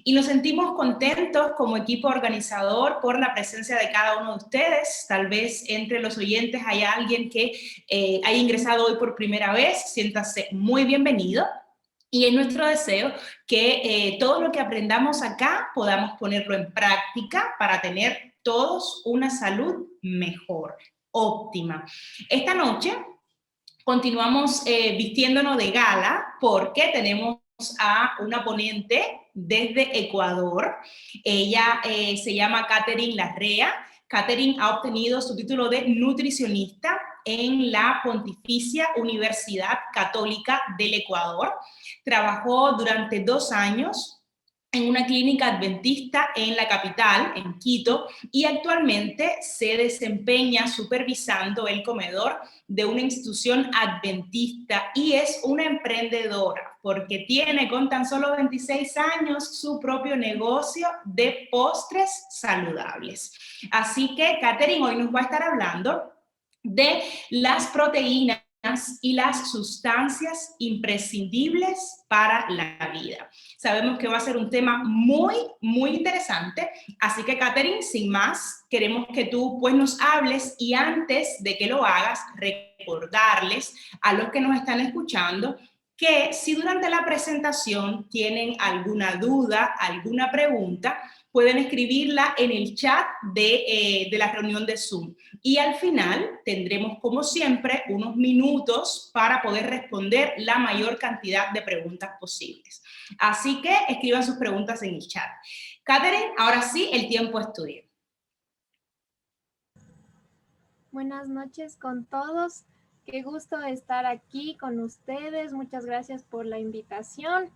Y nos sentimos contentos como equipo organizador por la presencia de cada uno de ustedes. Tal vez entre los oyentes hay alguien que haya ingresado hoy por primera vez. Siéntase muy bienvenido. Y es nuestro deseo que todo lo que aprendamos acá podamos ponerlo en práctica para tener todos una salud mejor, óptima. Esta noche continuamos vistiéndonos de gala porque tenemos a una ponente desde Ecuador. Ella se llama Catherine Larrea. Catherine ha obtenido su título de nutricionista en la Pontificia Universidad Católica del Ecuador. Trabajó durante 2 años en una clínica adventista en la capital, en Quito, y actualmente se desempeña supervisando el comedor de una institución adventista y es una emprendedora porque tiene con tan solo 26 años su propio negocio de postres saludables. Así que Catherine hoy nos va a estar hablando de las proteínas y las sustancias imprescindibles para la vida. Sabemos que va a ser un tema muy, muy interesante, así que Catherine, sin más, queremos que tú pues nos hables y antes de que lo hagas, recordarles a los que nos están escuchando que si durante la presentación tienen alguna duda, alguna pregunta, pueden escribirla en el chat de la reunión de Zoom. Y al final tendremos, como siempre, unos minutos para poder responder la mayor cantidad de preguntas posibles. Así que escriban sus preguntas en el chat. Catherine, ahora sí, el tiempo es tuyo. Buenas noches con todos. Qué gusto estar aquí con ustedes. Muchas gracias por la invitación.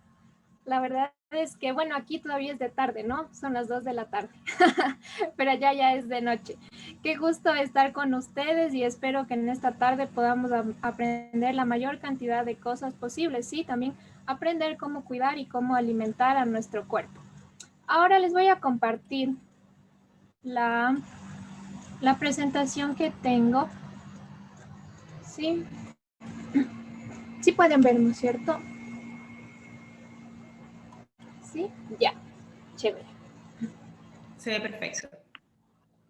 La verdad es que, bueno, aquí todavía es de tarde, ¿no? Son las 2 de la tarde, pero allá ya es de noche. Qué gusto estar con ustedes y espero que en esta tarde podamos aprender la mayor cantidad de cosas posibles, sí, también aprender cómo cuidar y cómo alimentar a nuestro cuerpo. Ahora les voy a compartir la presentación que tengo, ¿sí? Sí pueden verme, ¿cierto? ¿Sí? Ya, chévere. Se ve perfecto.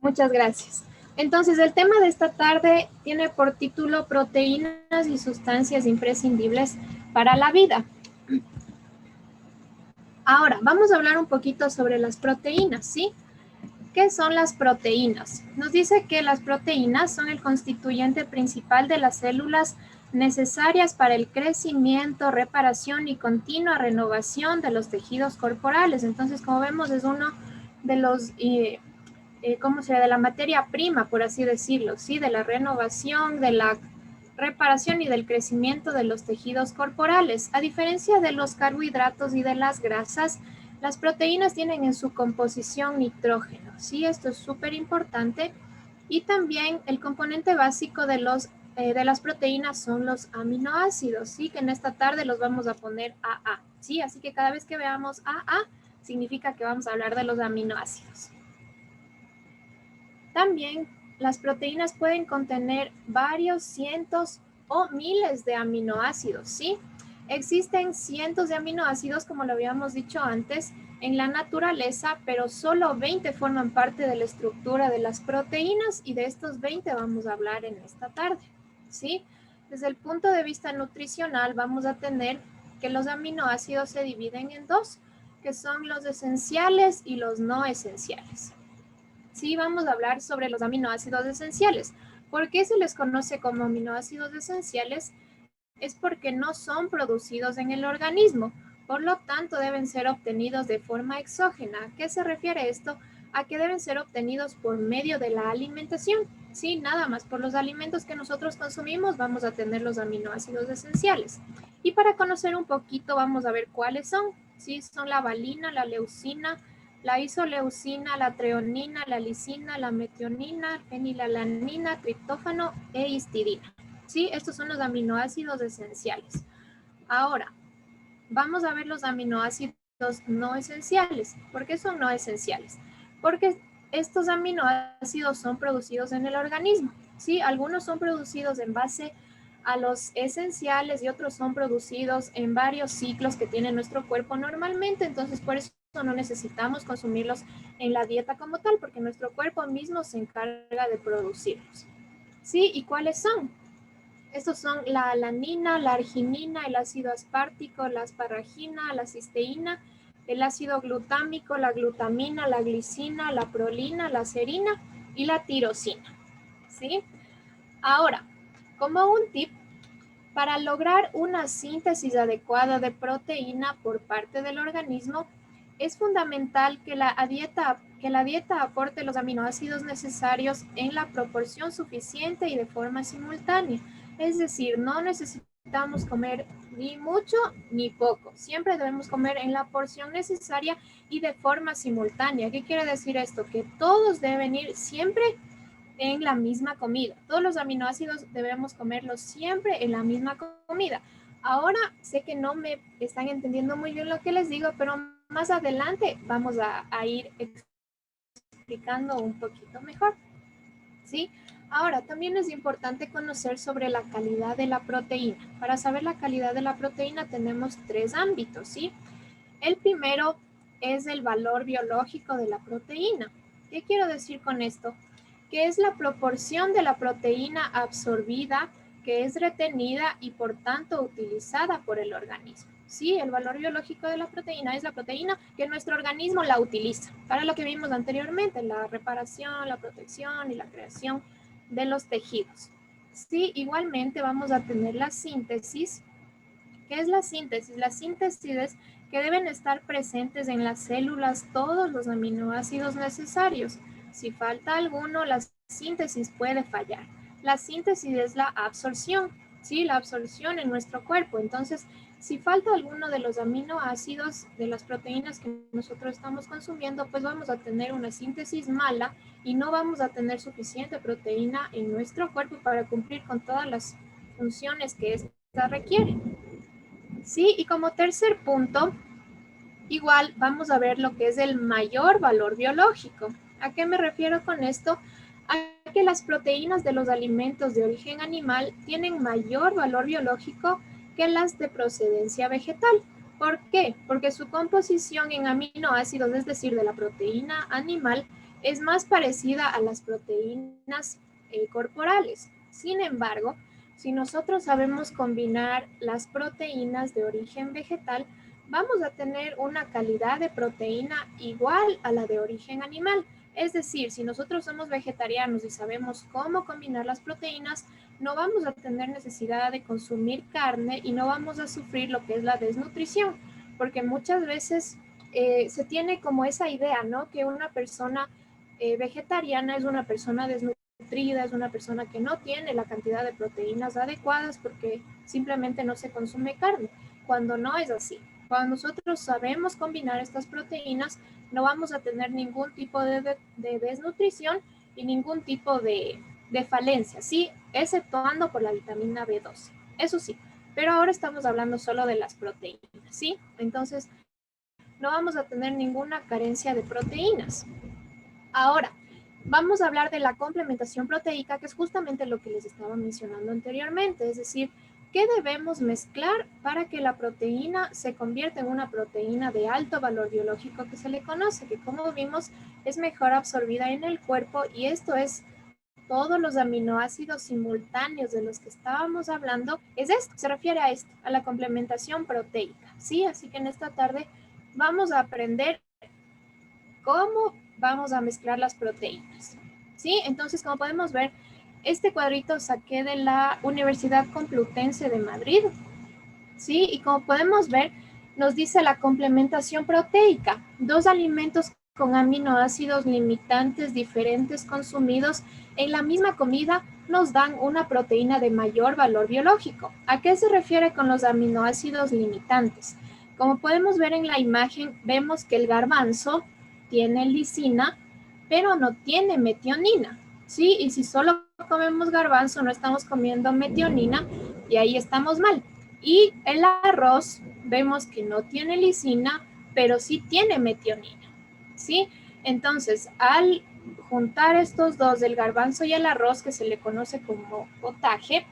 Muchas gracias. Entonces, el tema de esta tarde tiene por título Proteínas y sustancias imprescindibles para la vida. Ahora, vamos a hablar un poquito sobre las proteínas, ¿sí? ¿Qué son las proteínas? Nos dice que las proteínas son el constituyente principal de las células necesarias para el crecimiento, reparación y continua renovación de los tejidos corporales. Entonces, como vemos, es uno de los de la materia prima, por así decirlo, ¿sí? De la renovación, de la reparación y del crecimiento de los tejidos corporales. A diferencia de los carbohidratos y de las grasas, las proteínas tienen en su composición nitrógeno, ¿sí? Esto es súper importante. Y también el componente básico de las proteínas son los aminoácidos, ¿sí? Que en esta tarde los vamos a poner AA, ¿sí? Así que cada vez que veamos AA, significa que vamos a hablar de los aminoácidos. También las proteínas pueden contener varios cientos o miles de aminoácidos, ¿sí? Existen cientos de aminoácidos, como lo habíamos dicho antes, en la naturaleza, pero solo 20 forman parte de la estructura de las proteínas y de estos 20 vamos a hablar en esta tarde, ¿sí? Desde el punto de vista nutricional vamos a tener que los aminoácidos se dividen en dos, que son los esenciales y los no esenciales. Sí, vamos a hablar sobre los aminoácidos esenciales. ¿Por qué se les conoce como aminoácidos esenciales? Es porque no son producidos en el organismo, por lo tanto deben ser obtenidos de forma exógena. ¿A qué se refiere esto? A que deben ser obtenidos por medio de la alimentación. Sí, nada más por los alimentos que nosotros consumimos vamos a tener los aminoácidos esenciales. Y para conocer un poquito vamos a ver cuáles son. Sí, son la valina, la leucina, la isoleucina, la treonina, la lisina, la metionina, fenilalanina, triptófano e histidina. ¿Sí? Estos son los aminoácidos esenciales. Ahora, vamos a ver los aminoácidos no esenciales. ¿Por qué son no esenciales? Porque estos aminoácidos son producidos en el organismo. ¿Sí? Algunos son producidos en base a los esenciales y otros son producidos en varios ciclos que tiene nuestro cuerpo normalmente. Entonces, por eso no necesitamos consumirlos en la dieta como tal, porque nuestro cuerpo mismo se encarga de producirlos. ¿Sí? ¿Y cuáles son? Estos son la alanina, la arginina, el ácido aspartico, la asparagina, la cisteína, el ácido glutámico, la glutamina, la glicina, la prolina, la serina y la tirosina. ¿Sí? Ahora, como un tip, para lograr una síntesis adecuada de proteína por parte del organismo, es fundamental que la dieta aporte los aminoácidos necesarios en la proporción suficiente y de forma simultánea. Es decir, no necesitamos comer ni mucho ni poco. Siempre debemos comer en la porción necesaria y de forma simultánea. ¿Qué quiere decir esto? Que todos deben ir siempre en la misma comida. Todos los aminoácidos debemos comerlos siempre en la misma comida. Ahora sé que no me están entendiendo muy bien lo que les digo, pero más adelante vamos a ir explicando un poquito mejor. ¿Sí? Ahora, también es importante conocer sobre la calidad de la proteína. Para saber la calidad de la proteína tenemos 3 ámbitos, ¿sí? El primero es el valor biológico de la proteína. ¿Qué quiero decir con esto? Que es la proporción de la proteína absorbida, que es retenida y por tanto utilizada por el organismo. Sí, el valor biológico de la proteína es la proteína que nuestro organismo la utiliza para lo que vimos anteriormente, la reparación, la protección y la creación de los tejidos. Sí, igualmente vamos a tener la síntesis. ¿Qué es la síntesis? La síntesis es que deben estar presentes en las células todos los aminoácidos necesarios. Si falta alguno, la síntesis puede fallar. La síntesis es la absorción, ¿sí? La absorción en nuestro cuerpo. Entonces, si falta alguno de los aminoácidos de las proteínas que nosotros estamos consumiendo, pues vamos a tener una síntesis mala y no vamos a tener suficiente proteína en nuestro cuerpo para cumplir con todas las funciones que esta requiere. Sí, y como tercer punto, igual vamos a ver lo que es el mayor valor biológico. ¿A qué me refiero con esto? A que las proteínas de los alimentos de origen animal tienen mayor valor biológico que las de procedencia vegetal. ¿Por qué? Porque su composición en aminoácidos, es decir, de la proteína animal, es más parecida a las proteínas corporales. Sin embargo, si nosotros sabemos combinar las proteínas de origen vegetal, vamos a tener una calidad de proteína igual a la de origen animal. Es decir, si nosotros somos vegetarianos y sabemos cómo combinar las proteínas, no vamos a tener necesidad de consumir carne y no vamos a sufrir lo que es la desnutrición, porque muchas veces se tiene como esa idea, ¿no? Que una persona vegetariana es una persona desnutrida, es una persona que no tiene la cantidad de proteínas adecuadas porque simplemente no se consume carne, cuando no es así. Cuando nosotros sabemos combinar estas proteínas, no vamos a tener ningún tipo de desnutrición y ningún tipo de falencia, ¿sí? Exceptuando por la vitamina B12. Eso sí, pero ahora estamos hablando solo de las proteínas, ¿sí? Entonces, no vamos a tener ninguna carencia de proteínas. Ahora, vamos a hablar de la complementación proteica, que es justamente lo que les estaba mencionando anteriormente, es decir, ¿qué debemos mezclar para que la proteína se convierta en una proteína de alto valor biológico que se le conoce, que como vimos es mejor absorbida en el cuerpo y esto es todos los aminoácidos simultáneos de los que estábamos hablando, es esto, se refiere a esto, a la complementación proteica, ¿sí? Así que en esta tarde vamos a aprender cómo vamos a mezclar las proteínas, ¿sí? Entonces, como podemos ver, este cuadrito saqué de la Universidad Complutense de Madrid, ¿sí? Y como podemos ver, nos dice la complementación proteica, 2 alimentos con aminoácidos limitantes diferentes consumidos en la misma comida nos dan una proteína de mayor valor biológico. ¿A qué se refiere con los aminoácidos limitantes? Como podemos ver en la imagen, vemos que el garbanzo tiene lisina, pero no tiene metionina, ¿sí? Y si solo comemos garbanzo, no estamos comiendo metionina y ahí estamos mal. Y el arroz, vemos que no tiene lisina, pero sí tiene metionina, ¿sí? Entonces, al juntar estos dos, el garbanzo y el arroz, que se le conoce como potaje,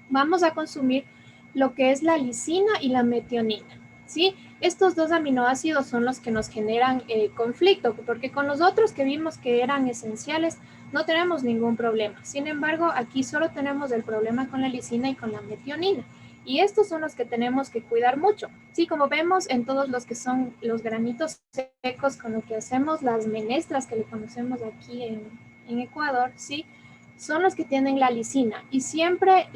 vamos a consumir lo que es la lisina y la metionina, ¿sí? Estos dos aminoácidos son los que nos generan conflicto, porque con los otros que vimos que eran esenciales no tenemos ningún problema. Sin embargo, aquí solo tenemos el problema con la lisina y con la metionina. Y estos son los que tenemos que cuidar mucho. Sí, como vemos en todos los que son los granitos secos con lo que hacemos, las menestras que le conocemos aquí en Ecuador, sí, son los que tienen la lisina. Y siempre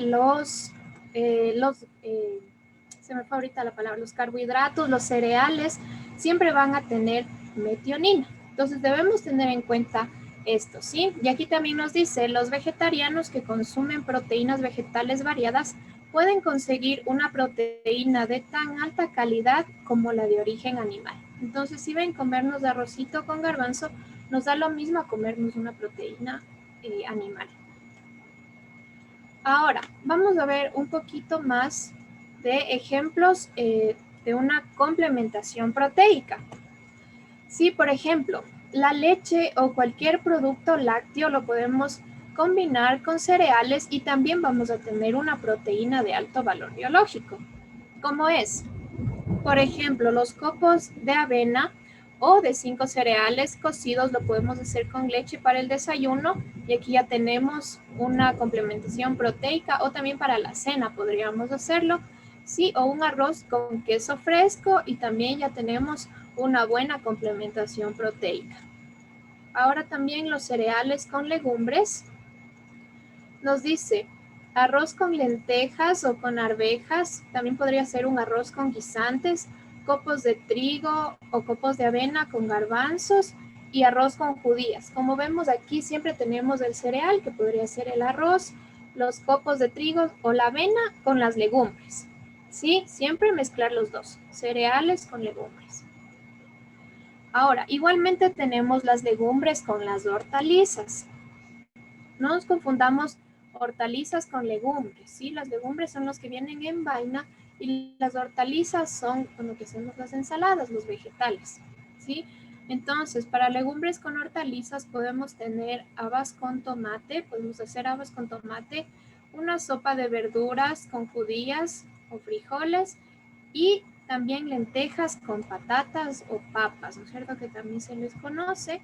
se me fue ahorita la palabra, los carbohidratos, los cereales, siempre van a tener metionina. Entonces debemos tener en cuenta esto, ¿sí? Y aquí también nos dice, los vegetarianos que consumen proteínas vegetales variadas pueden conseguir una proteína de tan alta calidad como la de origen animal. Entonces, si ven, comernos arrocito con garbanzo nos da lo mismo a comernos una proteína animal. Ahora, vamos a ver un poquito más de ejemplos de una complementación proteica. Si, por ejemplo, la leche o cualquier producto lácteo lo podemos combinar con cereales y también vamos a tener una proteína de alto valor biológico, como es, por ejemplo, los copos de avena o de 5 cereales cocidos lo podemos hacer con leche para el desayuno y aquí ya tenemos una complementación proteica, o también para la cena podríamos hacerlo, sí, o un arroz con queso fresco y también ya tenemos una buena complementación proteica. Ahora también los cereales con legumbres. Nos dice arroz con lentejas o con arvejas, también podría ser un arroz con guisantes, copos de trigo o copos de avena con garbanzos y arroz con judías. Como vemos aquí siempre tenemos el cereal, que podría ser el arroz, los copos de trigo o la avena con las legumbres. Sí, siempre mezclar los dos, cereales con legumbres. Ahora, igualmente tenemos las legumbres con las hortalizas. No nos confundamos hortalizas con legumbres, ¿sí? Las legumbres son los que vienen en vaina y las hortalizas son con lo que hacemos las ensaladas, los vegetales, ¿sí? Entonces, para legumbres con hortalizas podemos tener habas con tomate, podemos hacer habas con tomate, una sopa de verduras con judías o frijoles y también lentejas con patatas o papas, ¿no es cierto? Que también se les conoce.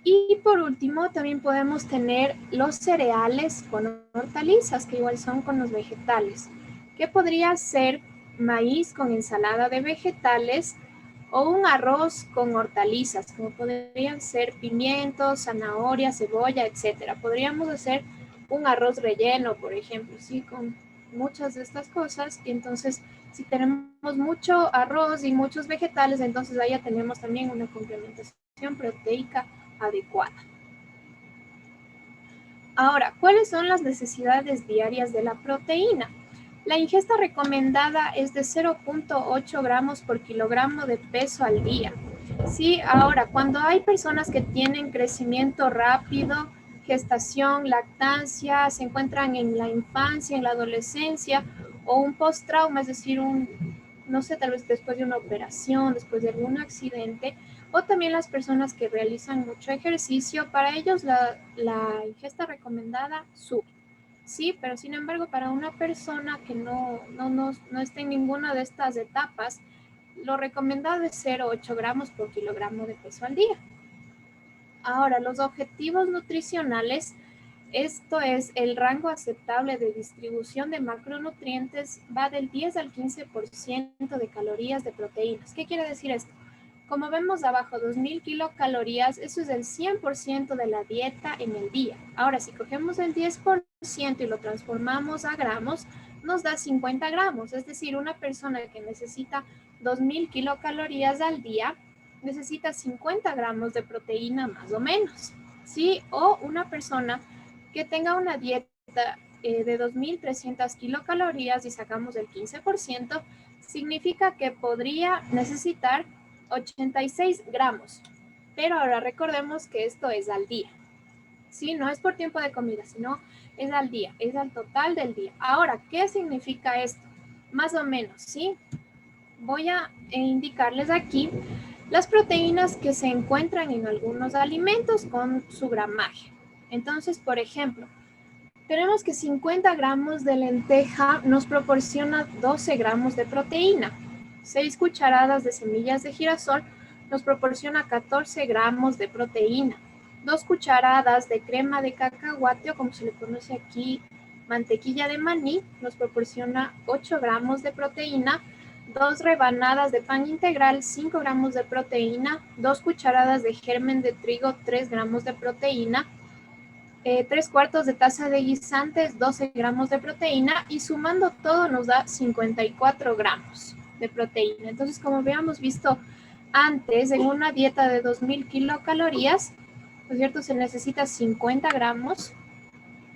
Y por último, también podemos tener los cereales con hortalizas, que igual son con los vegetales, que podría ser maíz con ensalada de vegetales o un arroz con hortalizas, como podrían ser pimientos, zanahoria, cebolla, etcétera. Podríamos hacer un arroz relleno, por ejemplo, sí, con muchas de estas cosas. Y entonces, si tenemos mucho arroz y muchos vegetales, entonces ahí ya tenemos también una complementación proteica adecuada. Ahora, ¿cuáles son las necesidades diarias de la proteína? La ingesta recomendada es de 0.8 gramos por kilogramo de peso al día. Sí, ahora, cuando hay personas que tienen crecimiento rápido, gestación, lactancia, se encuentran en la infancia, en la adolescencia o un post-trauma, es decir, no sé, tal vez después de una operación, después de algún accidente, o también las personas que realizan mucho ejercicio, para ellos la ingesta recomendada sube. Sí, pero sin embargo, para una persona que no esté en ninguna de estas etapas, lo recomendado es 0,8 gramos por kilogramo de peso al día. Ahora, los objetivos nutricionales, esto es el rango aceptable de distribución de macronutrientes, va del 10 al 15% de calorías de proteínas. ¿Qué quiere decir esto? Como vemos abajo, 2.000 kilocalorías, eso es el 100% de la dieta en el día. Ahora, si cogemos el 10% y lo transformamos a gramos, nos da 50 gramos. Es decir, una persona que necesita 2.000 kilocalorías al día, necesita 50 gramos de proteína más o menos, ¿sí? O una persona que tenga una dieta de 2.300 kilocalorías y sacamos el 15%, significa que podría necesitar 86 gramos. Pero ahora recordemos que esto es al día. Sí, no es por tiempo de comida, sino es al día, es al total del día. Ahora, ¿qué significa esto? Más o menos, ¿sí? Voy a indicarles aquí las proteínas que se encuentran en algunos alimentos con su gramaje. Entonces, por ejemplo, tenemos que 50 gramos de lenteja nos proporciona 12 gramos de proteína. 6 cucharadas de semillas de girasol nos proporciona 14 gramos de proteína. 2 cucharadas de crema de cacahuate, o como se le conoce aquí, mantequilla de maní, nos proporciona 8 gramos de proteína. 2 rebanadas de pan integral, 5 gramos de proteína. 2 cucharadas de germen de trigo, 3 gramos de proteína. 3 cuartos de taza de guisantes, 12 gramos de proteína, y sumando todo nos da 54 gramos de proteína. Entonces, como habíamos visto antes, en una dieta de 2000 kilocalorías, ¿no es cierto?, se necesita 50 gramos.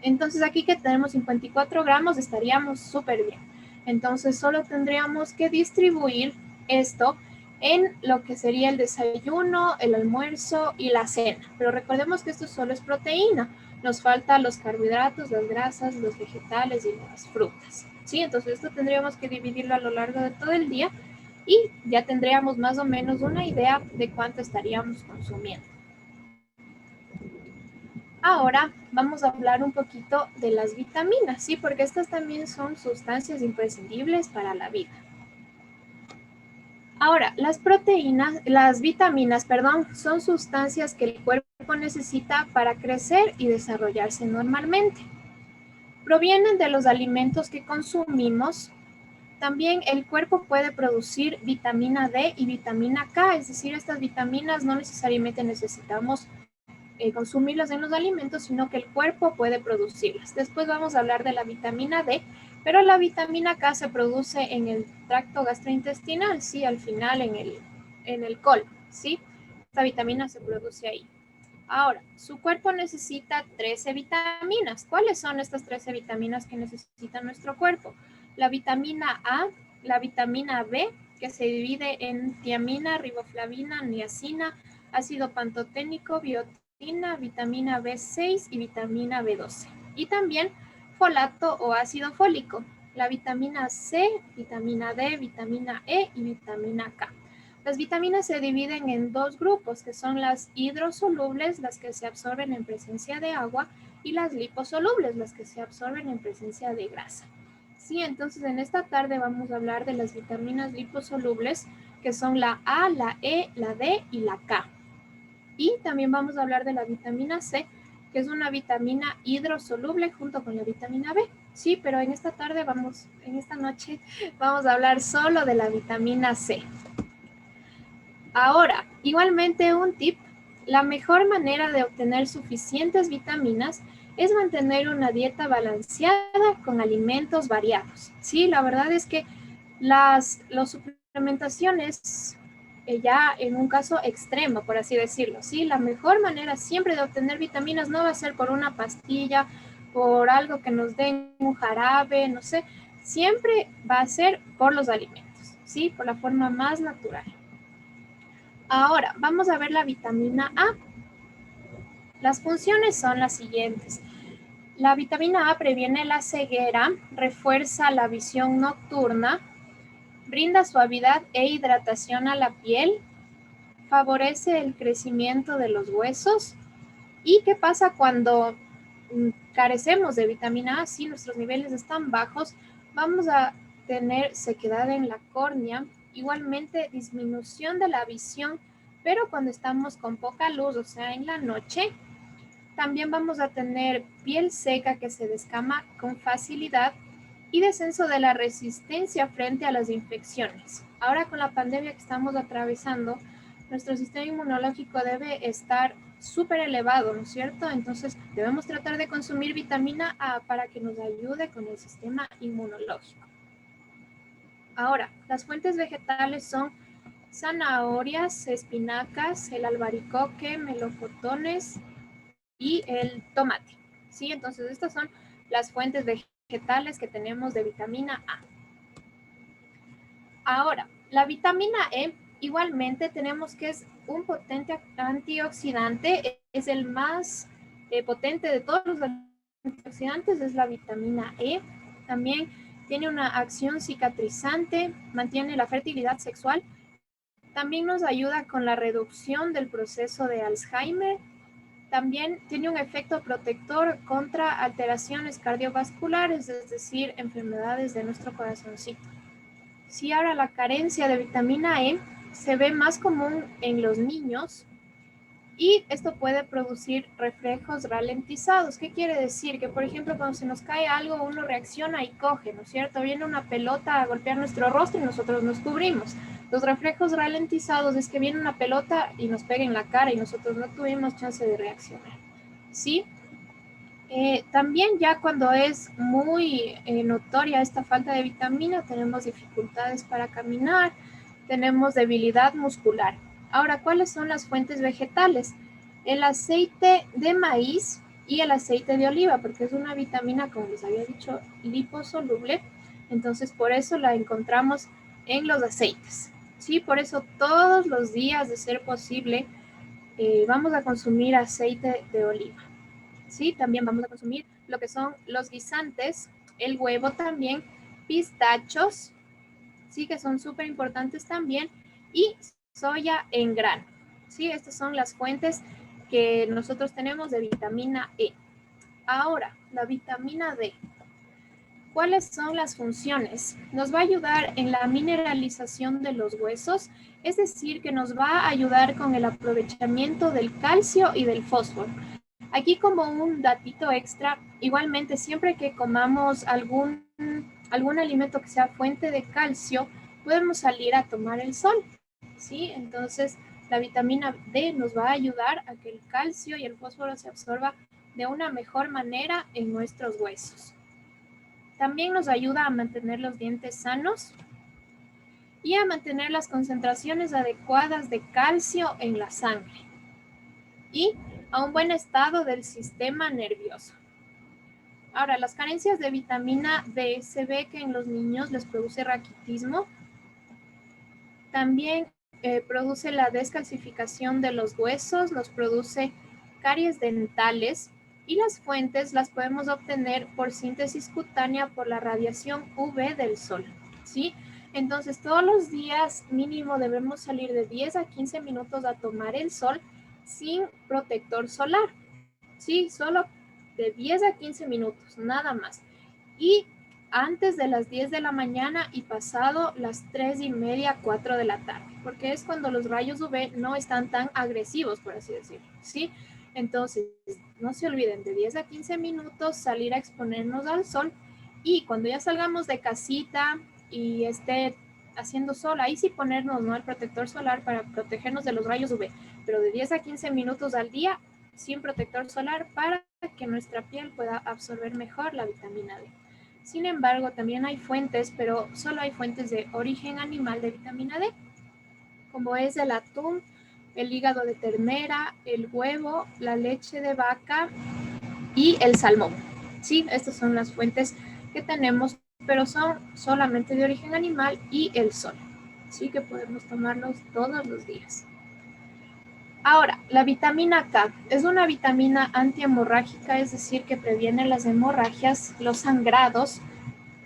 Entonces, aquí que tenemos 54 gramos, estaríamos súper bien. Entonces, solo tendríamos que distribuir esto en lo que sería el desayuno, el almuerzo y la cena. Pero recordemos que esto solo es proteína. Nos faltan los carbohidratos, las grasas, los vegetales y las frutas, ¿sí? Entonces, esto tendríamos que dividirlo a lo largo de todo el día y ya tendríamos más o menos una idea de cuánto estaríamos consumiendo. Ahora vamos a hablar un poquito de las vitaminas, ¿sí? Porque estas también son sustancias imprescindibles para la vida. Ahora, las vitaminas, son sustancias que el cuerpo necesita para crecer y desarrollarse normalmente. Provienen de los alimentos que consumimos. También el cuerpo puede producir vitamina D y vitamina K, es decir, estas vitaminas no necesariamente necesitamos consumirlas en los alimentos, sino que el cuerpo puede producirlas. Después vamos a hablar de la vitamina D, pero la vitamina K se produce en el tracto gastrointestinal, sí, al final en el colon, sí. Esta vitamina se produce ahí. Ahora, su cuerpo necesita 13 vitaminas. ¿Cuáles son estas 13 vitaminas que necesita nuestro cuerpo? La vitamina A, la vitamina B, que se divide en tiamina, riboflavina, niacina, ácido pantoténico, biotina, vitamina B6 y vitamina B12. Y también folato o ácido fólico, la vitamina C, vitamina D, vitamina E y vitamina K. Las vitaminas se dividen en dos grupos, que son las hidrosolubles, las que se absorben en presencia de agua, y las liposolubles, las que se absorben en presencia de grasa. Sí, entonces en esta tarde vamos a hablar de las vitaminas liposolubles, que son la A, la E, la D y la K. Y también vamos a hablar de la vitamina C, que es una vitamina hidrosoluble junto con la vitamina B. Sí, pero en esta noche vamos a hablar solo de la vitamina C. Ahora, igualmente un tip, la mejor manera de obtener suficientes vitaminas es mantener una dieta balanceada con alimentos variados. Sí, la verdad es que las suplementaciones ya en un caso extremo, por así decirlo, sí, la mejor manera siempre de obtener vitaminas no va a ser por una pastilla, por algo que nos den un jarabe, no sé, siempre va a ser por los alimentos, sí, por la forma más natural. Ahora, vamos a ver la vitamina A. Las funciones son las siguientes. La vitamina A previene la ceguera, refuerza la visión nocturna, brinda suavidad e hidratación a la piel, favorece el crecimiento de los huesos. ¿Y qué pasa cuando carecemos de vitamina A? Si nuestros niveles están bajos, vamos a tener sequedad en la córnea, igualmente disminución de la visión, pero cuando estamos con poca luz, o sea, en la noche, también vamos a tener piel seca que se descama con facilidad y descenso de la resistencia frente a las infecciones. Ahora con la pandemia que estamos atravesando, nuestro sistema inmunológico debe estar súper elevado, ¿no es cierto? Entonces debemos tratar de consumir vitamina A para que nos ayude con el sistema inmunológico. Ahora, las fuentes vegetales son zanahorias, espinacas, el albaricoque, melocotones y el tomate. ¿Sí? Entonces estas son las fuentes vegetales que tenemos de vitamina A. Ahora, la vitamina E igualmente tenemos que es un potente antioxidante, es el más potente de todos los antioxidantes, es la vitamina E. También tiene una acción cicatrizante, mantiene la fertilidad sexual, también nos ayuda con la reducción del proceso de Alzheimer, también tiene un efecto protector contra alteraciones cardiovasculares, es decir, enfermedades de nuestro corazoncito. Sí, ahora la carencia de vitamina E se ve más común en los niños y esto puede producir reflejos ralentizados. ¿Qué quiere decir? Que, por ejemplo, cuando se nos cae algo, uno reacciona y coge, ¿no es cierto? Viene una pelota a golpear nuestro rostro y nosotros nos cubrimos. Los reflejos ralentizados es que viene una pelota y nos pega en la cara y nosotros no tuvimos chance de reaccionar, ¿sí? También ya cuando es muy notoria esta falta de vitamina, tenemos dificultades para caminar, tenemos debilidad muscular. Ahora, ¿cuáles son las fuentes vegetales? El aceite de maíz y el aceite de oliva, porque es una vitamina, como les había dicho, liposoluble. Entonces, por eso la encontramos en los aceites. Sí, por eso todos los días, de ser posible, vamos a consumir aceite de oliva. ¿Sí? También vamos a consumir lo que son los guisantes, el huevo también, pistachos, ¿sí? Que son súper importantes también, y soya en grano, ¿sí? Estas son las fuentes que nosotros tenemos de vitamina E. Ahora, la vitamina D. ¿Cuáles son las funciones? Nos va a ayudar en la mineralización de los huesos, es decir, que nos va a ayudar con el aprovechamiento del calcio y del fósforo. Aquí como un datito extra, igualmente siempre que comamos algún alimento que sea fuente de calcio, podemos salir a tomar el sol, ¿sí? Entonces la vitamina D nos va a ayudar a que el calcio y el fósforo se absorba de una mejor manera en nuestros huesos. También nos ayuda a mantener los dientes sanos y a mantener las concentraciones adecuadas de calcio en la sangre y a un buen estado del sistema nervioso. Ahora, las carencias de vitamina D se ve que en los niños les produce raquitismo, también produce la descalcificación de los huesos, nos produce caries dentales y las fuentes las podemos obtener por síntesis cutánea por la radiación UV del sol, ¿sí? Entonces, todos los días mínimo debemos salir de 10 a 15 minutos a tomar el sol sin protector solar, ¿sí? Solo de 10 a 15 minutos, nada más. Y antes de las 10 de la mañana y pasado las 3:30, 4 de la tarde, porque es cuando los rayos UV no están tan agresivos, por así decirlo, ¿sí? Entonces, no se olviden de 10 a 15 minutos salir a exponernos al sol y cuando ya salgamos de casita y esté haciendo sol, ahí sí ponernos, ¿no?, el protector solar para protegernos de los rayos UV, pero de 10 a 15 minutos al día sin protector solar para que nuestra piel pueda absorber mejor la vitamina D. Sin embargo, también hay fuentes, pero solo hay fuentes de origen animal de vitamina D, como es el atún, el hígado de ternera, el huevo, la leche de vaca y el salmón. Sí, estas son las fuentes que tenemos, pero son solamente de origen animal y el sol. Sí, que podemos tomarlos todos los días. Ahora, la vitamina K es una vitamina antihemorrágica, es decir, que previene las hemorragias, los sangrados,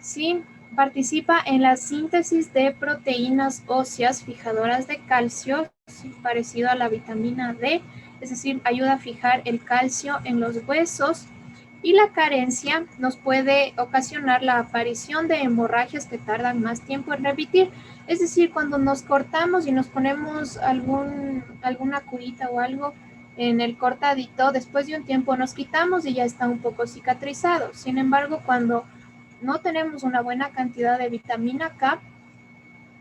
¿sí? Participa en la síntesis de proteínas óseas fijadoras de calcio, ¿sí?, parecido a la vitamina D, es decir, ayuda a fijar el calcio en los huesos, y la carencia nos puede ocasionar la aparición de hemorragias que tardan más tiempo en repetir. Es decir, cuando nos cortamos y nos ponemos alguna curita o algo en el cortadito, después de un tiempo nos quitamos y ya está un poco cicatrizado. Sin embargo, cuando no tenemos una buena cantidad de vitamina K,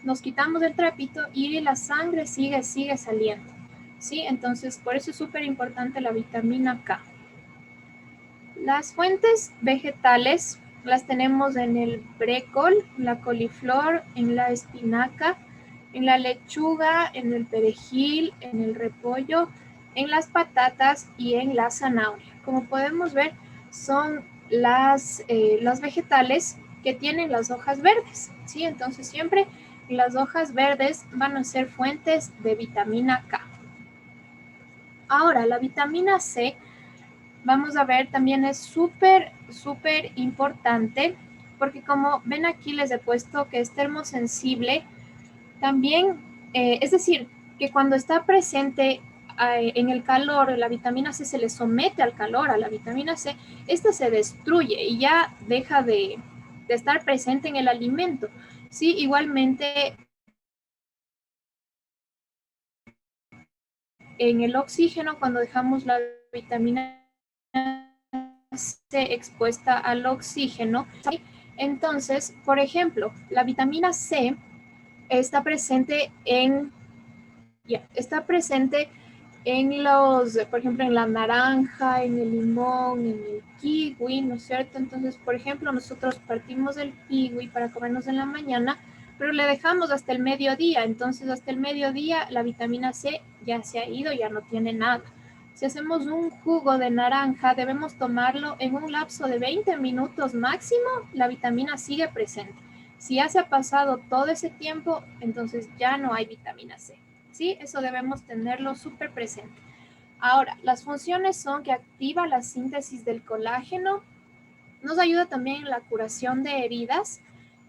nos quitamos el trapito y la sangre sigue saliendo, ¿sí? Entonces, por eso es súper importante la vitamina K. Las fuentes vegetales las tenemos en el brécol, la coliflor, en la espinaca, en la lechuga, en el perejil, en el repollo, en las patatas y en la zanahoria. Como podemos ver, son las vegetales que tienen las hojas verdes, ¿sí? Entonces siempre las hojas verdes van a ser fuentes de vitamina K. Ahora, la vitamina C, vamos a ver, también es súper importante, porque como ven aquí les he puesto que es termosensible. También, es decir, que cuando está presente en el calor, la vitamina C se le somete al calor, a la vitamina C, esta se destruye y ya deja de estar presente en el alimento. Sí, igualmente en el oxígeno, cuando dejamos la vitamina C expuesta al oxígeno, ¿sí? Entonces, por ejemplo, la vitamina C está presente está presente en los, por ejemplo, en la naranja, en el limón, en el kiwi, ¿no es cierto? Entonces, por ejemplo, nosotros partimos del kiwi para comernos en la mañana, pero le dejamos hasta el mediodía. Entonces, hasta el mediodía la vitamina C ya se ha ido, ya no tiene nada. Si hacemos un jugo de naranja, debemos tomarlo en un lapso de 20 minutos máximo, la vitamina sigue presente. Si ya se ha pasado todo ese tiempo, entonces ya no hay vitamina C. ¿Sí? Eso debemos tenerlo súper presente. Ahora, las funciones son que activa la síntesis del colágeno, nos ayuda también en la curación de heridas,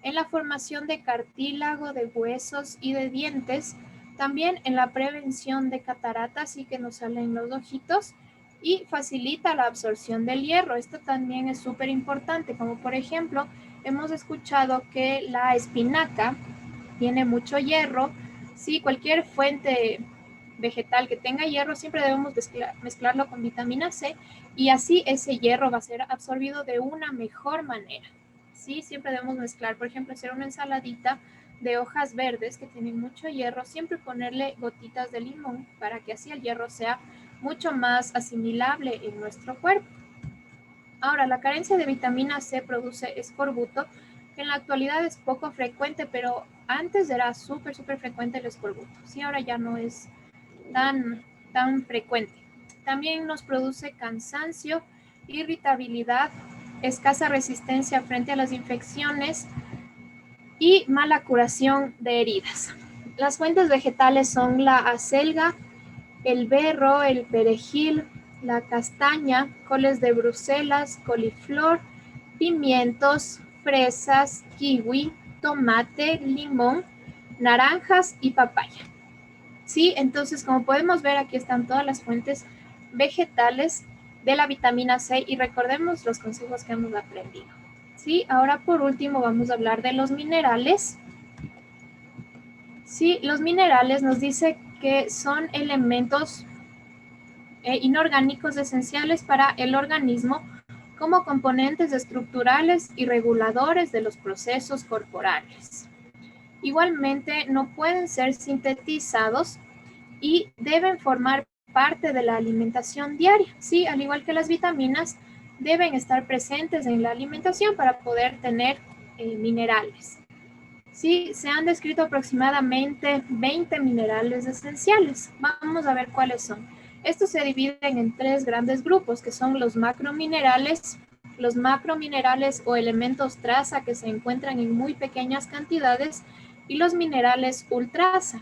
en la formación de cartílago, de huesos y de dientes, también en la prevención de cataratas y que nos salen los ojitos, y facilita la absorción del hierro. Esto también es súper importante, como por ejemplo, hemos escuchado que la espinaca tiene mucho hierro. Sí, cualquier fuente vegetal que tenga hierro, siempre debemos mezclarlo con vitamina C y así ese hierro va a ser absorbido de una mejor manera. Sí, siempre debemos mezclar, por ejemplo, hacer una ensaladita de hojas verdes que tienen mucho hierro, siempre ponerle gotitas de limón para que así el hierro sea mucho más asimilable en nuestro cuerpo. Ahora, la carencia de vitamina C produce escorbuto, que en la actualidad es poco frecuente, pero antes era súper frecuente el escorbuto. Sí, ahora ya no es tan frecuente. También nos produce cansancio, irritabilidad, escasa resistencia frente a las infecciones y mala curación de heridas. Las fuentes vegetales son la acelga, el berro, el perejil, la castaña, coles de Bruselas, coliflor, pimientos, fresas, kiwi, tomate, limón, naranjas y papaya. Sí, entonces como podemos ver aquí están todas las fuentes vegetales de la vitamina C y recordemos los consejos que hemos aprendido. Sí, ahora por último vamos a hablar de los minerales. Sí, los minerales nos dice que son elementos inorgánicos esenciales para el organismo como componentes estructurales y reguladores de los procesos corporales. Igualmente, no pueden ser sintetizados y deben formar parte de la alimentación diaria. Sí, al igual que las vitaminas, deben estar presentes en la alimentación para poder tener minerales. Sí, se han descrito aproximadamente 20 minerales esenciales. Vamos a ver cuáles son. Estos se dividen en tres grandes grupos, que son los macrominerales o elementos traza que se encuentran en muy pequeñas cantidades, y los minerales ultraza.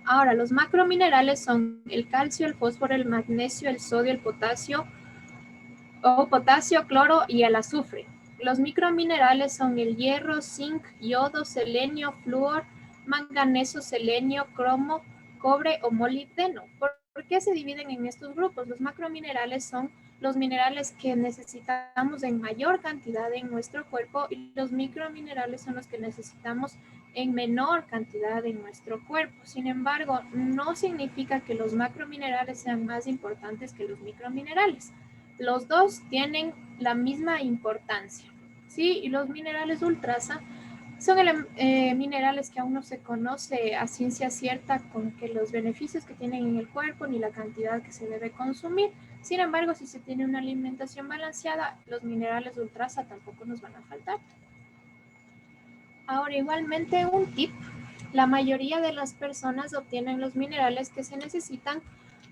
Ahora, los macrominerales son el calcio, el fósforo, el magnesio, el sodio, el potasio, cloro y el azufre. Los microminerales son el hierro, zinc, yodo, selenio, flúor, manganeso, selenio, cromo, cobre o molibdeno. ¿Por qué se dividen en estos grupos? Los macrominerales son los minerales que necesitamos en mayor cantidad en nuestro cuerpo y los microminerales son los que necesitamos en menor cantidad en nuestro cuerpo. Sin embargo, no significa que los macrominerales sean más importantes que los microminerales. Los dos tienen la misma importancia, ¿sí? Y los minerales ultraza son minerales que aún no se conoce a ciencia cierta con que los beneficios que tienen en el cuerpo ni la cantidad que se debe consumir. Sin embargo, si se tiene una alimentación balanceada, los minerales ultraza tampoco nos van a faltar. Ahora, igualmente un tip, la mayoría de las personas obtienen los minerales que se necesitan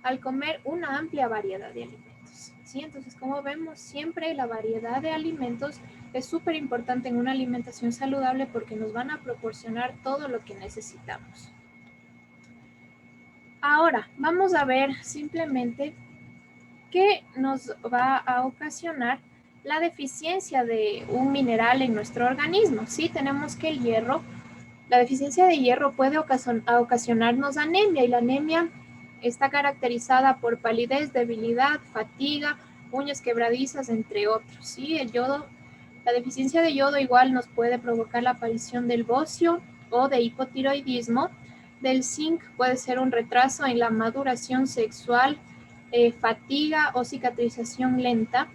al comer una amplia variedad de alimentos. ¿Sí? Entonces, como vemos, siempre la variedad de alimentos es súper importante en una alimentación saludable porque nos van a proporcionar todo lo que necesitamos. Ahora, vamos a ver simplemente qué nos va a ocasionar la deficiencia de un mineral en nuestro organismo. Sí, tenemos que el hierro, la deficiencia de hierro puede ocasionarnos anemia, y la anemia está caracterizada por palidez, debilidad, fatiga, uñas quebradizas, entre otros. ¿Sí? El yodo La deficiencia de yodo igual nos puede provocar la aparición del bocio o de hipotiroidismo. Del zinc puede ser un retraso en la maduración sexual, fatiga o cicatrización lenta.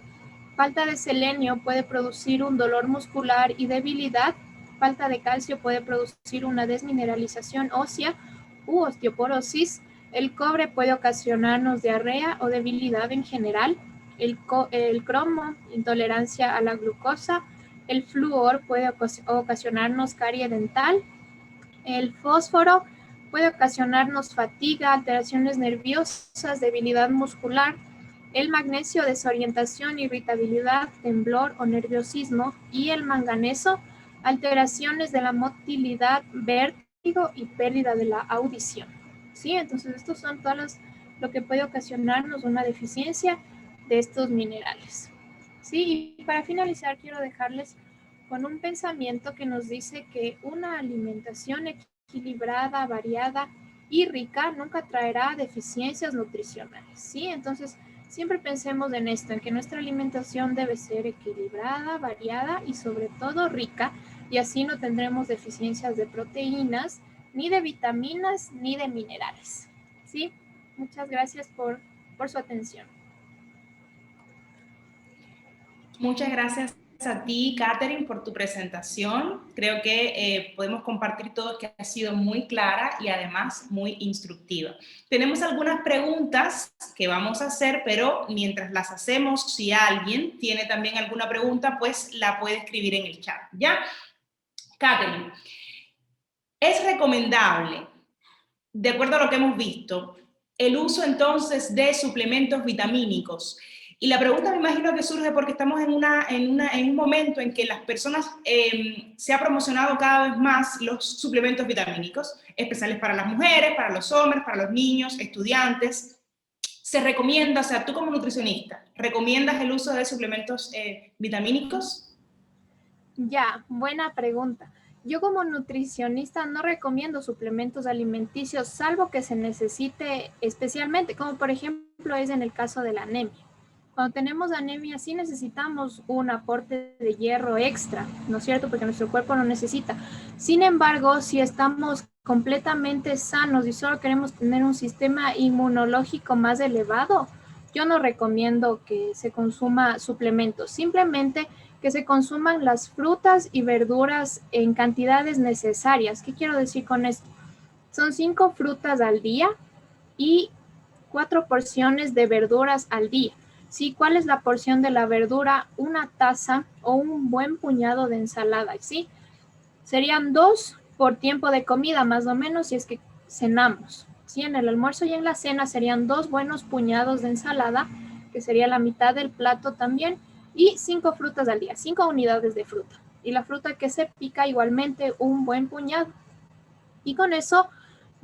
Falta de selenio puede producir un dolor muscular y debilidad. Falta de calcio puede producir una desmineralización ósea u osteoporosis. El cobre puede ocasionarnos diarrea o debilidad en general. El cromo, intolerancia a la glucosa. El flúor puede ocasionarnos carie dental. El fósforo puede ocasionarnos fatiga, alteraciones nerviosas, debilidad muscular. El magnesio, desorientación, irritabilidad, temblor o nerviosismo. Y el manganeso, alteraciones de la motilidad, vértigo y pérdida de la audición. ¿Sí? Entonces, estos son todos lo que puede ocasionarnos una deficiencia de estos minerales. ¿Sí? Y para finalizar, quiero dejarles con un pensamiento que nos dice que una alimentación equilibrada, variada y rica nunca traerá deficiencias nutricionales, ¿sí? Entonces, siempre pensemos en esto, en que nuestra alimentación debe ser equilibrada, variada y sobre todo rica, y así no tendremos deficiencias de proteínas, ni de vitaminas, ni de minerales, ¿sí? Muchas gracias por su atención. Muchas gracias a ti, Katherine, por tu presentación. Creo que podemos compartir todos que ha sido muy clara y además muy instructiva. Tenemos algunas preguntas que vamos a hacer, pero mientras las hacemos, si alguien tiene también alguna pregunta, pues la puede escribir en el chat, ¿ya? Katherine, ¿es recomendable, de acuerdo a lo que hemos visto, el uso entonces de suplementos vitamínicos? Y la pregunta me imagino que surge porque estamos en un momento en que las personas se ha promocionado cada vez más los suplementos vitamínicos, especiales para las mujeres, para los hombres, para los niños, estudiantes. ¿Se recomienda, o sea, tú como nutricionista, recomiendas el uso de suplementos vitamínicos? Ya, buena pregunta. Yo como nutricionista no recomiendo suplementos alimenticios, salvo que se necesite especialmente, como por ejemplo es en el caso de la anemia. Cuando tenemos anemia sí necesitamos un aporte de hierro extra, ¿no es cierto? Porque nuestro cuerpo lo necesita. Sin embargo, si estamos completamente sanos y solo queremos tener un sistema inmunológico más elevado, yo no recomiendo que se consuma suplementos. Simplemente que se consuman las frutas y verduras en cantidades necesarias. ¿Qué quiero decir con esto? Son 5 frutas al día y 4 porciones de verduras al día. ¿Sí? ¿Cuál es la porción de la verdura? Una taza o un buen puñado de ensalada, ¿sí? Serían 2 por tiempo de comida, más o menos, si es que cenamos. ¿Sí? En el almuerzo y en la cena serían 2 buenos puñados de ensalada, que sería la mitad del plato también, y 5 frutas al día, 5 unidades de fruta. Y la fruta que se pica igualmente un buen puñado. Y con eso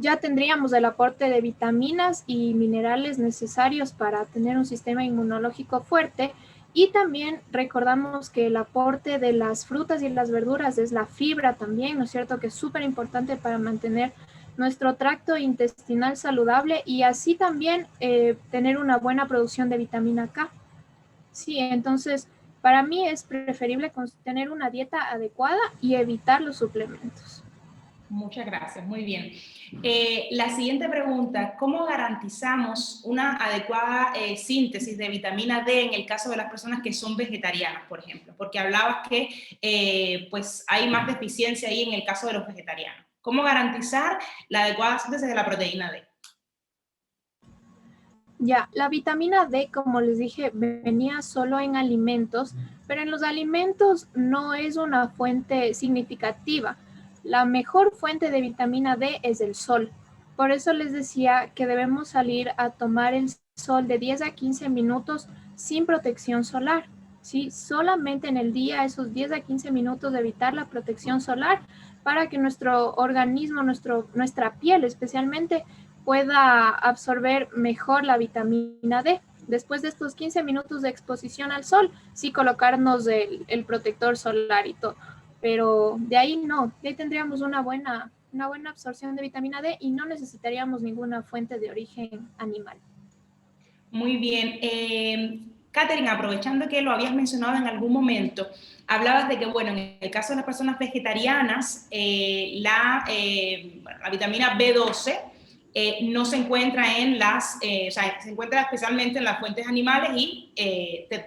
ya tendríamos el aporte de vitaminas y minerales necesarios para tener un sistema inmunológico fuerte. Y también recordamos que el aporte de las frutas y las verduras es la fibra también, ¿no es cierto? Que es súper importante para mantener nuestro tracto intestinal saludable y así también tener una buena producción de vitamina K. Sí, entonces para mí es preferible tener una dieta adecuada y evitar los suplementos. Muchas gracias, muy bien. La siguiente pregunta, ¿cómo garantizamos una adecuada síntesis de vitamina D en el caso de las personas que son vegetarianas, por ejemplo? Porque hablabas que pues hay más deficiencia ahí en el caso de los vegetarianos. ¿Cómo garantizar la adecuada síntesis de la proteína D? Ya, la vitamina D, como les dije, venía solo en alimentos, pero en los alimentos no es una fuente significativa. La mejor fuente de vitamina D es el sol. Por eso les decía que debemos salir a tomar el sol de 10 a 15 minutos sin protección solar. ¿Sí? Solamente en el día, esos 10 a 15 minutos de evitar la protección solar para que nuestro organismo, nuestra piel especialmente, pueda absorber mejor la vitamina D. Después de estos 15 minutos de exposición al sol, sí colocarnos el protector solar y todo. Pero de ahí no, de ahí tendríamos una buena absorción de vitamina D y no necesitaríamos ninguna fuente de origen animal. Muy bien. Catherine, aprovechando que lo habías mencionado en algún momento, hablabas de que, bueno, en el caso de las personas vegetarianas, la vitamina B12 no se encuentra en o sea, se encuentra especialmente en las fuentes animales y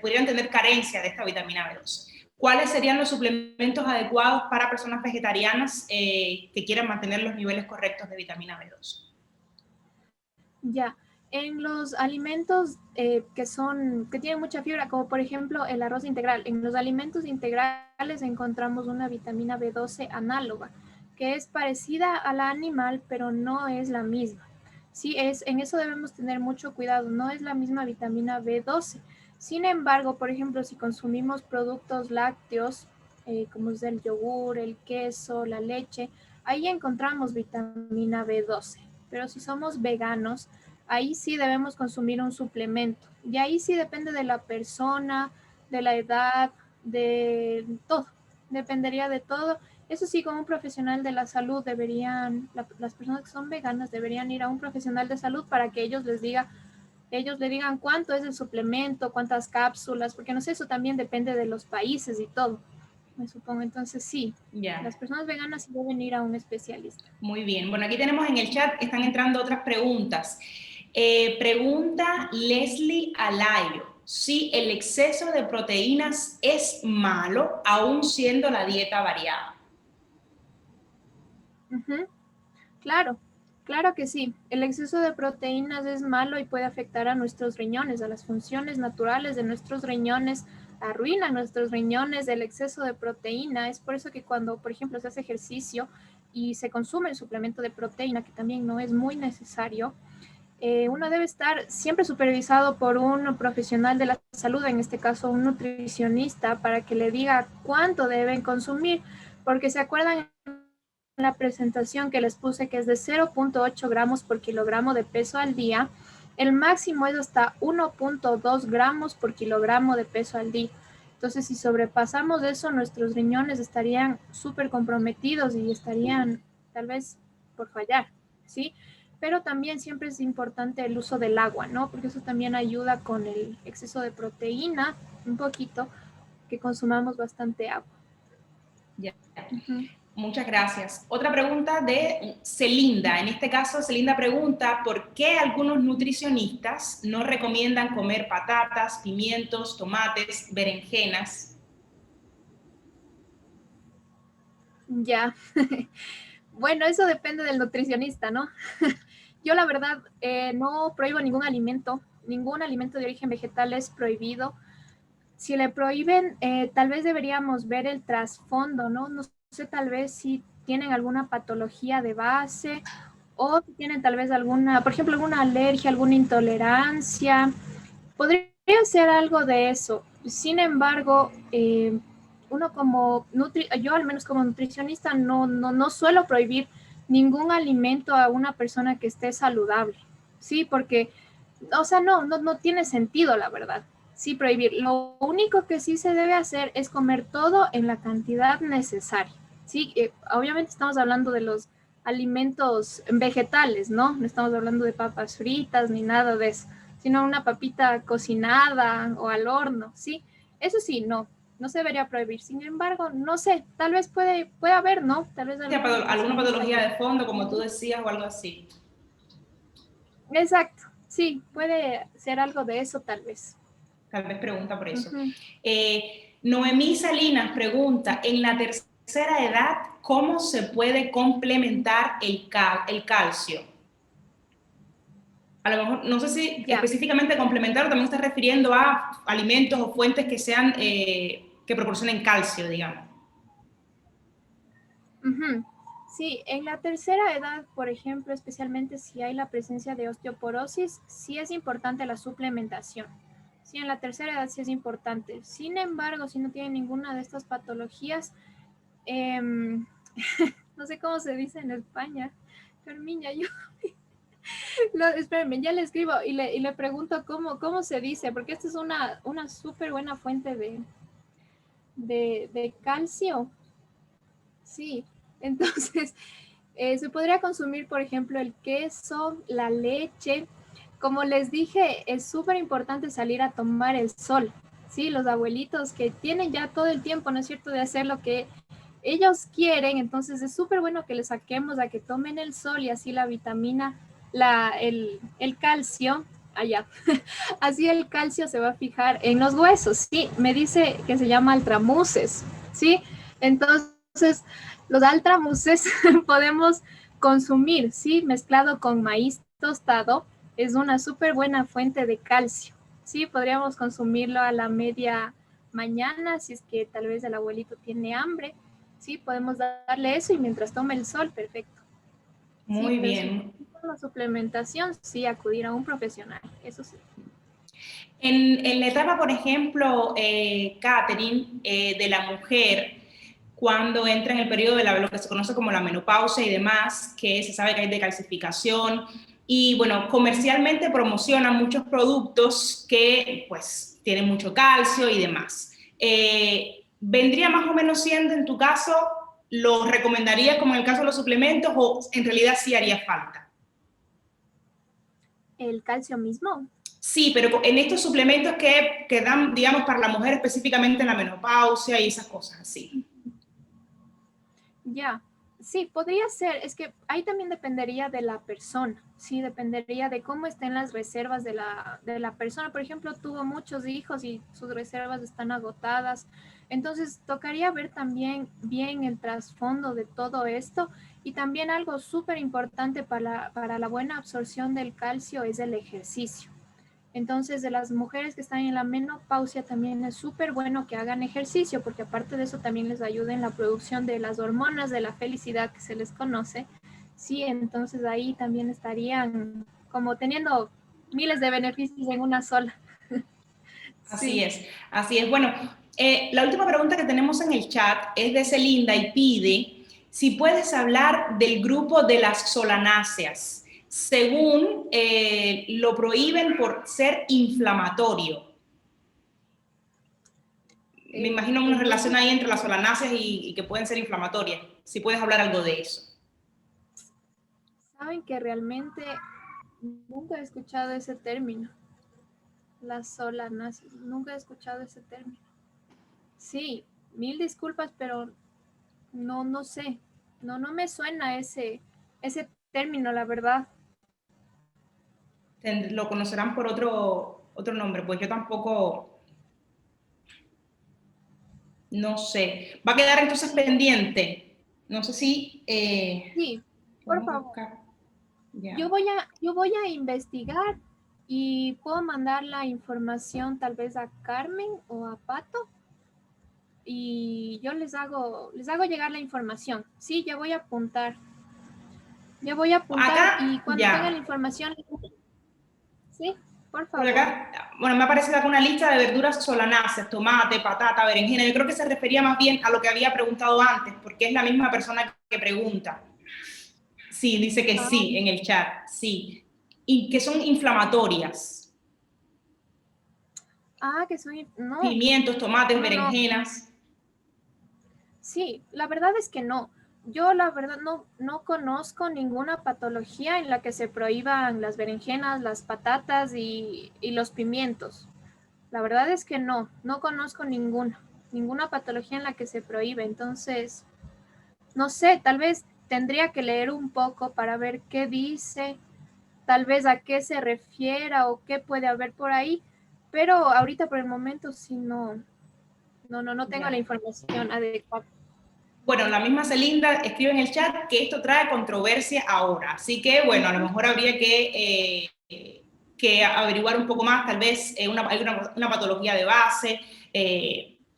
podrían tener carencia de esta vitamina B12. ¿Cuáles serían los suplementos adecuados para personas vegetarianas que quieran mantener los niveles correctos de vitamina B12? Ya, en los alimentos que tienen mucha fibra, como por ejemplo el arroz integral, en los alimentos integrales encontramos una vitamina B12 análoga, que es parecida a la animal, pero no es la misma. Sí, en eso debemos tener mucho cuidado, no es la misma vitamina B12. Sin embargo, por ejemplo, si consumimos productos lácteos, como es el yogur, el queso, la leche, ahí encontramos vitamina B12. Pero si somos veganos, ahí sí debemos consumir un suplemento. Y ahí sí depende de la persona, de la edad, de todo. Dependería de todo. Eso sí, como un profesional de la salud las personas que son veganas deberían ir a un profesional de salud para que ellos le digan cuánto es el suplemento, cuántas cápsulas, porque no sé, eso también depende de los países y todo, me supongo. Entonces sí, las personas veganas sí deben ir a un especialista. Muy bien. Bueno, aquí tenemos en el chat, están entrando otras preguntas. Pregunta Leslie Alayo, si el exceso de proteínas es malo, aún siendo la dieta variada. Claro, claro que sí. El exceso de proteínas es malo y puede afectar a nuestros riñones, a las funciones naturales de nuestros riñones, arruina nuestros riñones. El exceso de proteína es por eso que cuando, por ejemplo, se hace ejercicio y se consume el suplemento de proteína, que también no es muy necesario, uno debe estar siempre supervisado por un profesional de la salud, en este caso un nutricionista, para que le diga cuánto deben consumir, porque se acuerdan la presentación que les puse que es de 0.8 gramos por kilogramo de peso al día, el máximo es hasta 1.2 gramos por kilogramo de peso al día. Entonces, si sobrepasamos eso, nuestros riñones estarían súper comprometidos y estarían tal vez por fallar, ¿sí? Pero también siempre es importante el uso del agua, ¿no? Porque eso también ayuda con el exceso de proteína, un poquito, que consumamos bastante agua. Ya. Muchas gracias. Otra pregunta de Celinda. En este caso, Celinda pregunta, ¿por qué algunos nutricionistas no recomiendan comer patatas, pimientos, tomates, berenjenas? Ya. Bueno, eso depende del nutricionista, ¿no? Yo la verdad no prohíbo ningún alimento de origen vegetal es prohibido. Si le prohíben, tal vez deberíamos ver el trasfondo, ¿no? No sé, tal vez si tienen alguna patología de base o si tienen tal vez alguna, por ejemplo, alguna alergia, alguna intolerancia. Podría ser algo de eso. Sin embargo, uno yo al menos como nutricionista no suelo prohibir ningún alimento a una persona que esté saludable, ¿sí? Porque, o sea, no tiene sentido, la verdad, sí prohibir. Lo único que sí se debe hacer es comer todo en la cantidad necesaria, ¿sí? Obviamente estamos hablando de los alimentos vegetales, ¿no? No estamos hablando de papas fritas ni nada de eso, sino una papita cocinada o al horno, ¿sí? Eso sí, no se debería prohibir. Sin embargo, no sé, tal vez puede haber, ¿no? Tal vez ¿Alguna patología de fondo, como tú decías, o algo así? Exacto, sí, puede ser algo de eso tal vez. Tal vez pregunta por eso. Noemí Salinas pregunta, en la tercera edad, ¿cómo se puede complementar el calcio? A lo mejor, no sé si específicamente complementar o también está refiriendo a alimentos o fuentes que sean, que proporcionen calcio, digamos. Sí, en la tercera edad, por ejemplo, especialmente si hay la presencia de osteoporosis, sí es importante la suplementación. Sí, en la tercera edad sí es importante. Sin embargo, si no tiene ninguna de estas patologías, no sé cómo se dice en España. Carmiña, yo... No, espérenme, ya le escribo y le pregunto cómo se dice, porque esta es una súper buena fuente de calcio. Sí, entonces se podría consumir, por ejemplo, el queso, la leche, como les dije, es súper importante salir a tomar el sol. Sí, los abuelitos que tienen ya todo el tiempo, ¿no es cierto?, de hacer lo que ellos quieren, entonces es súper bueno que les saquemos a que tomen el sol y así la vitamina, el calcio, allá, así el calcio se va a fijar en los huesos, sí, me dice que se llama altramuces, sí, entonces los altramuces podemos consumir, sí, mezclado con maíz tostado, es una súper buena fuente de calcio, sí, podríamos consumirlo a la media mañana, si es que tal vez el abuelito tiene hambre, sí, podemos darle eso y mientras tome el sol, perfecto. Sí, Muy pero si bien. la suplementación, sí, acudir a un profesional, eso sí. En la etapa, por ejemplo, Catherine, de la mujer, cuando entra en el periodo de lo que se conoce como la menopausia y demás, que se sabe que hay decalcificación, y bueno, comercialmente promocionan muchos productos que pues tienen mucho calcio y demás. ¿Vendría más o menos siendo en tu caso, lo recomendarías como en el caso de los suplementos o en realidad sí haría falta? El calcio mismo. Sí, pero en estos suplementos que dan, digamos, para la mujer específicamente en la menopausia y esas cosas así. Ya, sí, podría ser. Es que ahí también dependería de la persona, sí, dependería de cómo estén las reservas de la persona. Por ejemplo, tuvo muchos hijos y sus reservas están agotadas. Entonces, tocaría ver también bien el trasfondo de todo esto. Y también algo súper importante para la buena absorción del calcio es el ejercicio. Entonces, de las mujeres que están en la menopausia también es súper bueno que hagan ejercicio, porque aparte de eso también les ayuda en la producción de las hormonas de la felicidad que se les conoce. Sí, entonces ahí también estarían como teniendo miles de beneficios en una sola. Así Sí. es, así es. Bueno, la última pregunta que tenemos en el chat es de Celinda y pide si puedes hablar del grupo de las solanáceas. Según lo prohíben por ser inflamatorio. Me imagino una El grupo, relación ahí entre las solanáceas y que pueden ser inflamatorias. Si puedes hablar algo de eso. saben que realmente nunca he escuchado ese término, las solanas, nunca he escuchado ese término. Sí, mil disculpas, pero no, no sé. No, no me suena ese término, la verdad. Lo conocerán por otro nombre, pues yo tampoco, no sé. Va a quedar entonces Sí, pendiente. No sé si sí, por podemos favor. buscar. Ya. Yo voy a investigar y puedo mandar la información tal vez a Carmen o a Pato y yo les hago llegar la información. Sí, ya voy a apuntar. Ya voy a Acá, apuntar y cuando ya. tenga la información, sí, por Por favor. acá, bueno, me ha aparecido acá una lista de verduras solanáceas, tomate, patata, berenjena. Yo creo que se refería más bien a lo que había preguntado antes, porque es la misma persona que pregunta. Sí, dice que Ah, sí en el chat, sí. Y que son inflamatorias. que soy, no, Pimientos, tomates, no, no. berenjenas. Sí, la verdad es que no. Yo la verdad no conozco ninguna patología en la que se prohíban las berenjenas, las patatas y los pimientos. La verdad es que no conozco ninguna patología en la que se prohíbe. Entonces, no sé, tal vez tendría que leer un poco para ver qué dice, tal vez a qué se refiera o qué puede haber por ahí. Pero ahorita por el momento sí no tengo la Ya. información adecuada. Bueno, la misma Celinda escribe en el chat que esto trae controversia ahora. Así que, bueno, a lo mejor habría que averiguar un poco más, tal vez hay una patología de base.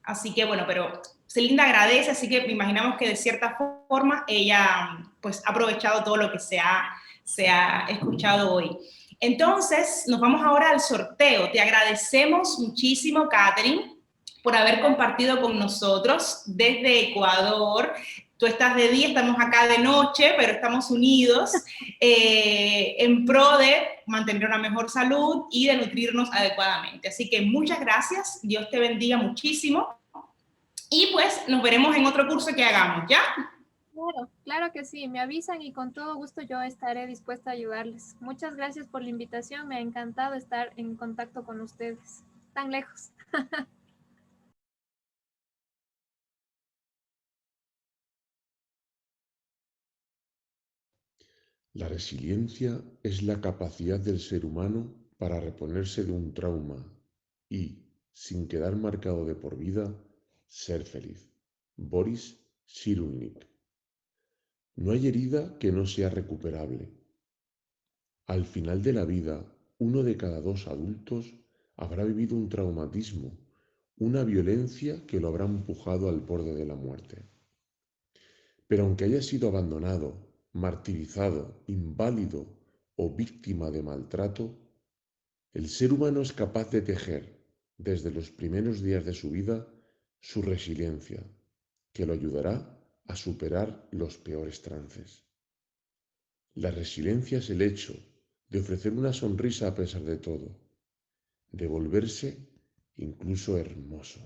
Así que, bueno, pero Celinda agradece, así que imaginamos que de cierta forma ella pues ha aprovechado todo lo que se ha escuchado hoy. Entonces, nos vamos ahora al sorteo. Te agradecemos muchísimo, Catherine, por haber compartido con nosotros desde Ecuador. Tú estás de día, estamos acá de noche, pero estamos unidos en pro de mantener una mejor salud y de nutrirnos adecuadamente. Así que muchas gracias, Dios te bendiga muchísimo y pues nos veremos en otro curso que hagamos, ¿ya? Claro, claro que sí, me avisan y con todo gusto yo estaré dispuesta a ayudarles. Muchas gracias por la invitación, me ha encantado estar en contacto con ustedes, tan lejos. La resiliencia es la capacidad del ser humano para reponerse de un trauma y, sin quedar marcado de por vida, ser feliz. Boris Cyrulnik. No hay herida que no sea recuperable. Al final de la vida, uno de cada dos adultos habrá vivido un traumatismo, una violencia que lo habrá empujado al borde de la muerte. Pero aunque haya sido abandonado, martirizado, inválido o víctima de maltrato, el ser humano es capaz de tejer, desde los primeros días de su vida, su resiliencia, que lo ayudará a superar los peores trances. La resiliencia es el hecho de ofrecer una sonrisa a pesar de todo, de volverse incluso hermoso.